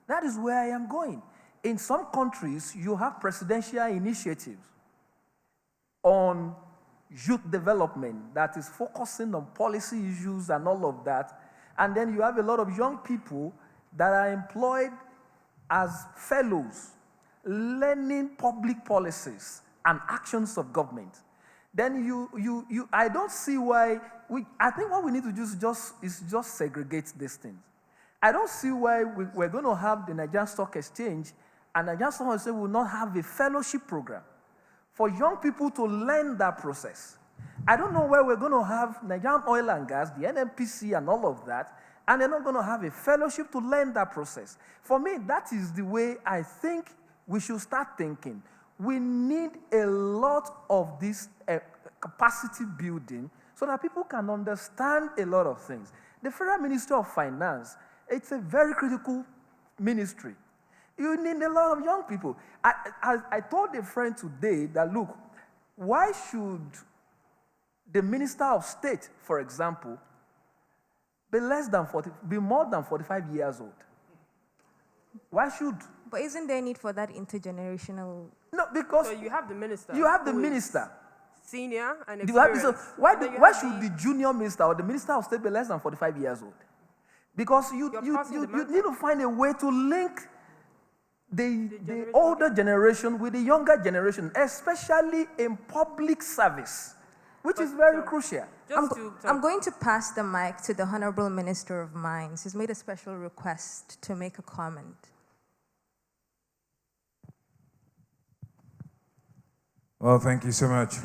That is where I am going. In some countries, you have presidential initiatives on youth development that is focusing on policy issues and all of that. And then you have a lot of young people that are employed as fellows, learning public policies and actions of government. Then I don't see why, I think what we need to do is just segregate these things. I don't see why we're going to have the Nigerian Stock Exchange and Nigerian Stock Exchange will not have a fellowship program for young people to learn that process. I don't know where we're going to have Nigerian Oil and Gas, the NNPC and all of that, and they're not going to have a fellowship to learn that process. For me, that is the way I think we should start thinking. We need a lot of this capacity building so that people can understand a lot of things. The Federal Ministry of Finance, it's a very critical ministry. You need a lot of young people. I told a friend today that, look, why should the Minister of State, for example, be more than 45 years old? Why should? But isn't there a need for that intergenerational? No, because so you have the minister. You have the minister. Senior and experienced. Why should the junior minister or the Minister of State be less than 45 years old? Because you need to find a way to link the older generation with the younger generation, especially in public service, which is very crucial. I'm going to pass the mic to the Honorable Minister of Mines. He's made a special request to make a comment. Well, thank you so much.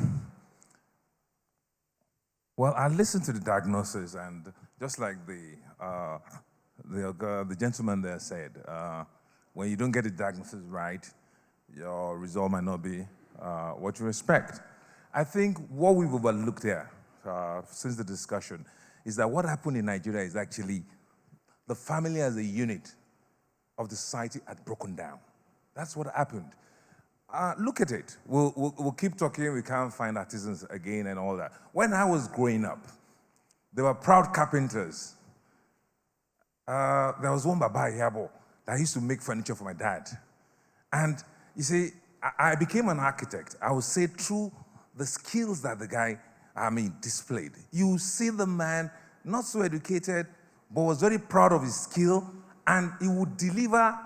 Well, I listened to the diagnosis, and just like the gentleman there said, when you don't get the diagnosis right, your result might not be what you expect. I think what we've overlooked here since the discussion is that what happened in Nigeria is actually the family as a unit of the society had broken down. That's what happened. Look at it. We'll keep talking. We can't find artisans again and all that. When I was growing up, there were proud carpenters. There was one Baba Yabo that used to make furniture for my dad. And you see, I became an architect. I would say through the skills that the guy, displayed. You see the man, not so educated, but was very proud of his skill, and he would deliver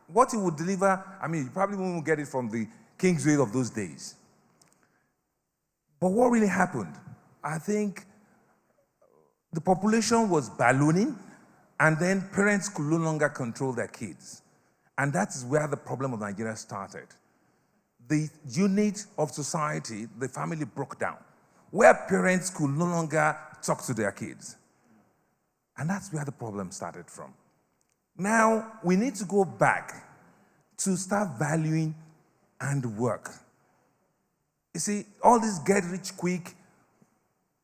what he would deliver. You probably won't get it from the King's Way of those days. But what really happened? I think the population was ballooning, and then parents could no longer control their kids. And that is where the problem of Nigeria started. The unit of society, the family broke down, where parents could no longer talk to their kids. And that's where the problem started from. Now, we need to go back to start valuing and work. You see, all this get rich quick,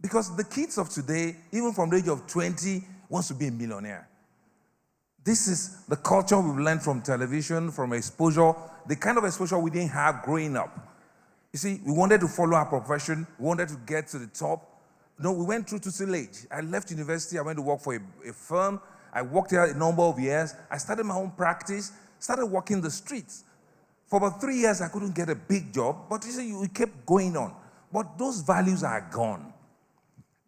because the kids of today, even from the age of 20, wants to be a millionaire. This is the culture we've learned from television, from exposure, the kind of exposure we didn't have growing up. You see, we wanted to follow our profession, we wanted to get to the top. No, we went through to still age. I left university, I went to work for a firm. I worked there a number of years. I started my own practice, started working the streets. For about 3 years, I couldn't get a big job, but you see, we kept going on. But those values are gone.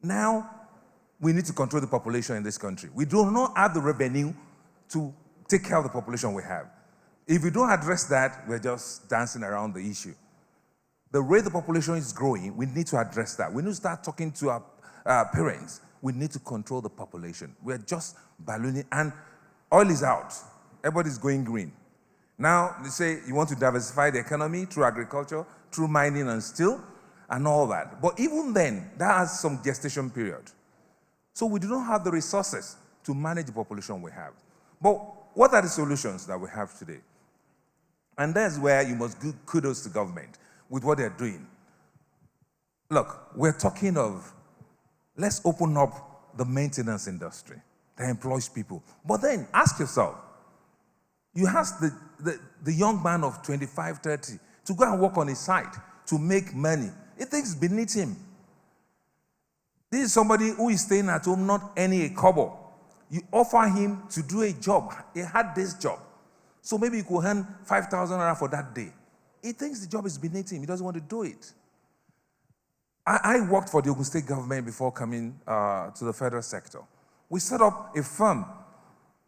Now, we need to control the population in this country. We do not have the revenue to take care of the population we have. If we don't address that, we're just dancing around the issue. The way the population is growing, we need to address that. We need to start talking to our parents. We need to control the population. We're just ballooning, and oil is out. Everybody's going green. Now, they say you want to diversify the economy through agriculture, through mining and steel, and all that. But even then, that has some gestation period. So we do not have the resources to manage the population we have. But what are the solutions that we have today? And that's where you must give kudos to government with what they're doing. Look, we're talking of, let's open up the maintenance industry that employs people. But then ask yourself, you ask the young man of 25, 30 to go and work on his site to make money. He thinks it's beneath him. This is somebody who is staying at home, not earning a kobo. You offer him to do a job. He had this job. So maybe you could earn 5,000 naira for that day. He thinks the job is beneath him. He doesn't want to do it. I worked for the Ogun State government before coming to the federal sector. We set up a firm.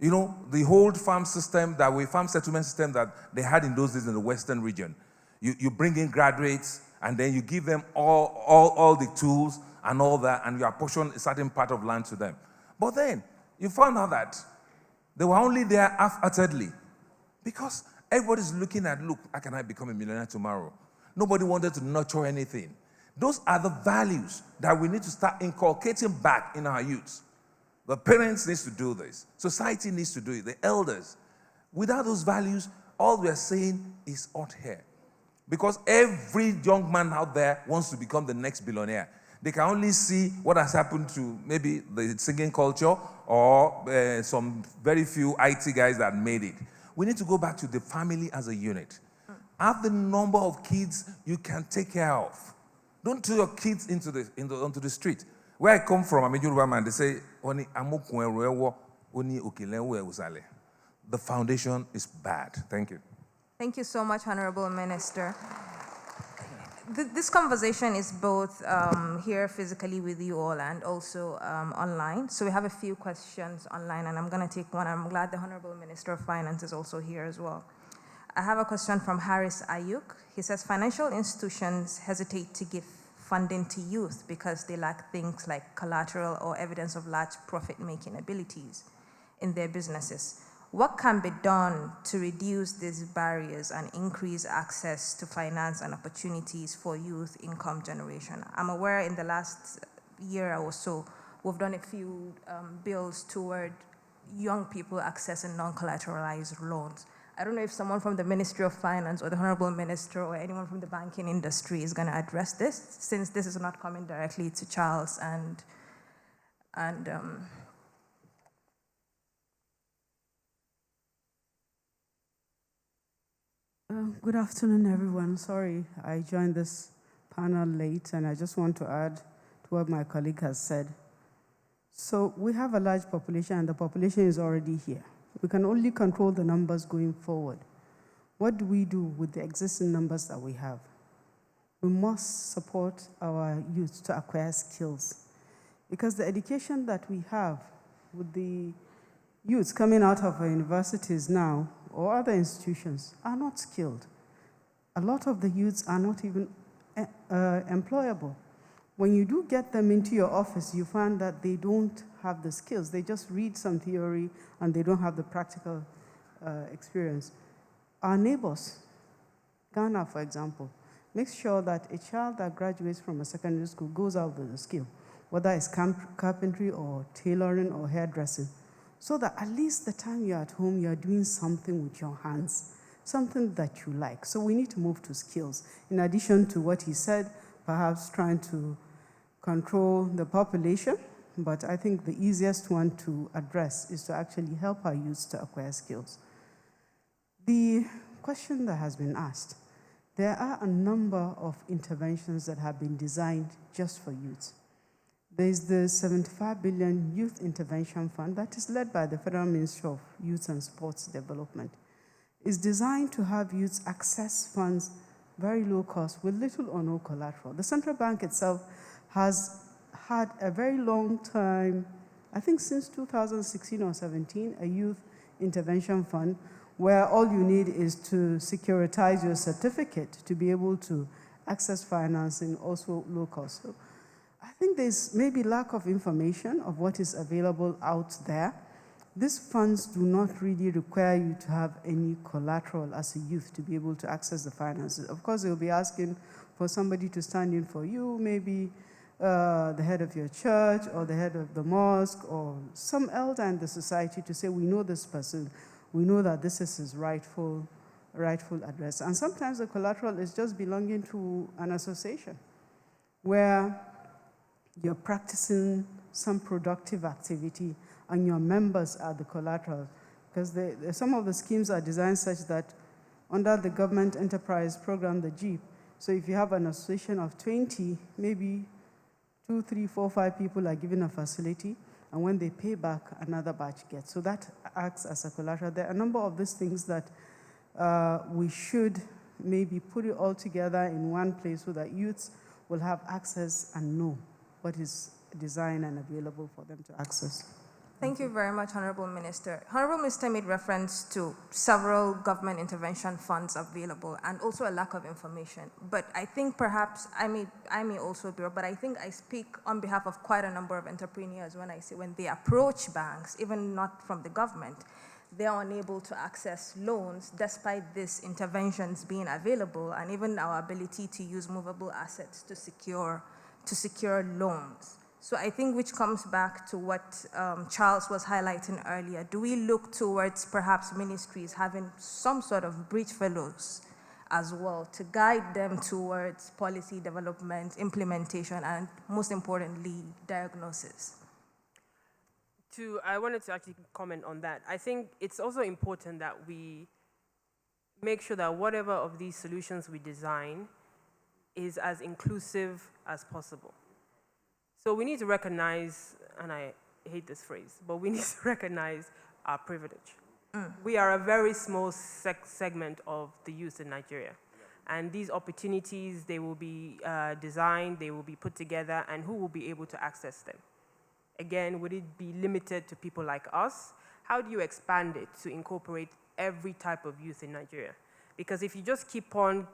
You know, the old farm settlement system that they had in those days in the western region. You bring in graduates, and then you give them all the tools and all that, and you apportion a certain part of land to them. But then, you found out that they were only there half-heartedly, because everybody's looking at, look, how can I become a millionaire tomorrow? Nobody wanted to nurture anything. Those are the values that we need to start inculcating back in our youth. The parents need to do this. Society needs to do it. The elders. Without those values, all we are saying is hot air. Because every young man out there wants to become the next billionaire. They can only see what has happened to maybe the singing culture or some very few IT guys that made it. We need to go back to the family as a unit. Have the number of kids you can take care of. Don't throw your kids onto the street. Where I come from, I'm a Yoruba man, they say, the foundation is bad. Thank you. Thank you so much, Honorable Minister. This conversation is both here physically with you all and also online. So we have a few questions online, and I'm going to take one. I'm glad the Honorable Minister of Finance is also here as well. I have a question from Harris Ayuk. He says, financial institutions hesitate to give funding to youth because they lack things like collateral or evidence of large profit-making abilities in their businesses. What can be done to reduce these barriers and increase access to finance and opportunities for youth income generation? I'm aware in the last year or so, we've done a few bills toward young people accessing non-collateralized loans. I don't know if someone from the Ministry of Finance or the Honorable Minister or anyone from the banking industry is going to address this, since this is not coming directly to Charles and Good afternoon, everyone. Sorry, I joined this panel late, and I just want to add to what my colleague has said. So we have a large population, and the population is already here. We can only control the numbers going forward. What do we do with the existing numbers that we have? We must support our youth to acquire skills, because the education that we have with the youths coming out of our universities now or other institutions are not skilled. A lot of the youths are not even employable. When you do get them into your office, you find that they don't have the skills. They just read some theory and they don't have the practical experience. Our neighbors, Ghana, for example, makes sure that a child that graduates from a secondary school goes out with a skill, whether it's carpentry or tailoring or hairdressing, so that at least the time you're at home, you're doing something with your hands, something that you like. So we need to move to skills. In addition to what he said, perhaps trying to control the population, but I think the easiest one to address is to actually help our youth to acquire skills. The question that has been asked, there are a number of interventions that have been designed just for youth. There's the 75 billion Youth Intervention Fund that is led by the Federal Ministry of Youth and Sports Development. It's designed to have youths access funds very low cost with little or no collateral. The central bank itself has had a very long time, I think since 2016 or 17, a youth intervention fund where all you need is to securitize your certificate to be able to access financing, also low cost. So I think there's maybe lack of information of what is available out there. These funds do not really require you to have any collateral as a youth to be able to access the finances. Of course, they'll be asking for somebody to stand in for you, maybe the head of your church or the head of the mosque or some elder in the society to say, we know this person, we know that this is his rightful address. And sometimes the collateral is just belonging to an association where you're practicing some productive activity and your members are the collateral. Because some of the schemes are designed such that under the government enterprise program, the GEEP, so if you have an association of 20, maybe 2, 3, 4, 5 people are given a facility, and when they pay back, another batch gets. So that acts as a collateral. There are a number of these things that we should maybe put it all together in one place so that youths will have access and know what is designed and available for them to access. Thank you very much, Honorable Minister. Honorable Minister made reference to several government intervention funds available and also a lack of information. But I think perhaps I may also be, but I think I speak on behalf of quite a number of entrepreneurs when I say when they approach banks, even not from the government, they are unable to access loans despite these interventions being available and even our ability to use movable assets to secure loans. So I think which comes back to what Charles was highlighting earlier. Do we look towards perhaps ministries having some sort of bridge fellows as well to guide them towards policy development, implementation, and most importantly, diagnosis? I wanted to actually comment on that. I think it's also important that we make sure that whatever of these solutions we design is as inclusive as possible. So we need to recognize, and I hate this phrase, but we need to recognize our privilege. We are a very small segment of the youth in Nigeria. And these opportunities, they will be designed, they will be put together, and who will be able to access them? Again, would it be limited to people like us? How do you expand it to incorporate every type of youth in Nigeria? Because if you just keep on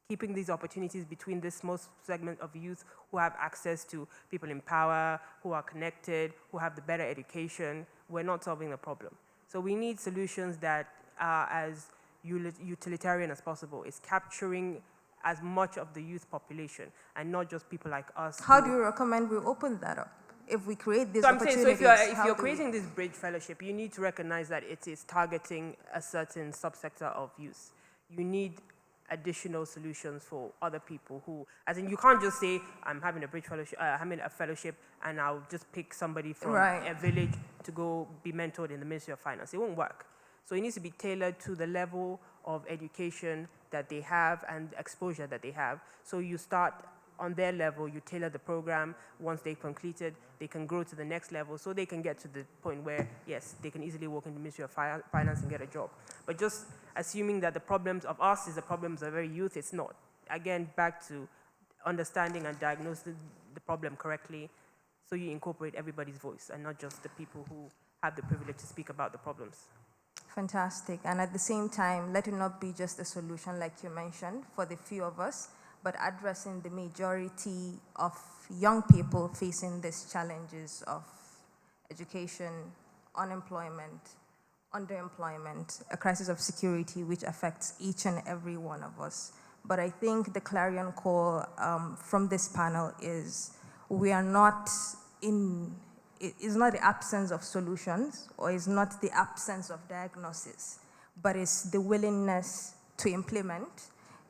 keeping these opportunities between this small segment of youth who have access to people in power, who are connected, who have the better education, we're not solving the problem. So we need solutions that are as utilitarian as possible. It's capturing as much of the youth population and not just people like us. How do you recommend we open that up? If we create these So I'm opportunities, saying, so if how you're do we- creating this bridge fellowship, you need to recognize that it is targeting a certain subsector of youth. You need additional solutions for other people who, as in, you can't just say, I'm having a bridge fellowship, having a fellowship, and I'll just pick somebody from Right. a village to go be mentored in the Ministry of Finance. It won't work. So it needs to be tailored to the level of education that they have and exposure that they have. So you start on their level, you tailor the program. Once they've completed, they can grow to the next level so they can get to the point where, yes, they can easily walk in the Ministry of Finance and get a job. But just assuming that the problems of us is the problems of every youth, it's not. Again, back to understanding and diagnosing the problem correctly so you incorporate everybody's voice and not just the people who have the privilege to speak about the problems. Fantastic. And at the same time, let it not be just a solution like you mentioned for the few of us, but addressing the majority of young people facing these challenges of education, unemployment, underemployment, a crisis of security which affects each and every one of us. But I think the clarion call from this panel is we are not in, it is not the absence of solutions or is not the absence of diagnosis, but it's the willingness to implement,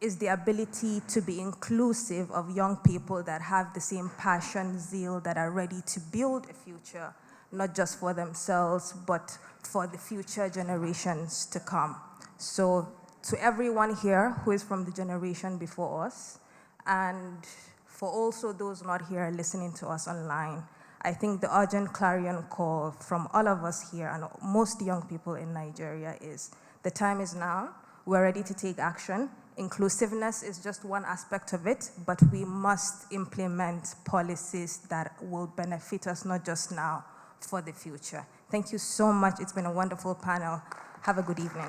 is the ability to be inclusive of young people that have the same passion, zeal, that are ready to build a future, not just for themselves, but for the future generations to come. So to everyone here who is from the generation before us, and for also those not here listening to us online, I think the urgent clarion call from all of us here and most young people in Nigeria is the time is now. We're ready to take action. Inclusiveness is just one aspect of it, but we must implement policies that will benefit us not just now, for the future. Thank you so much. It's been a wonderful panel. Have a good evening.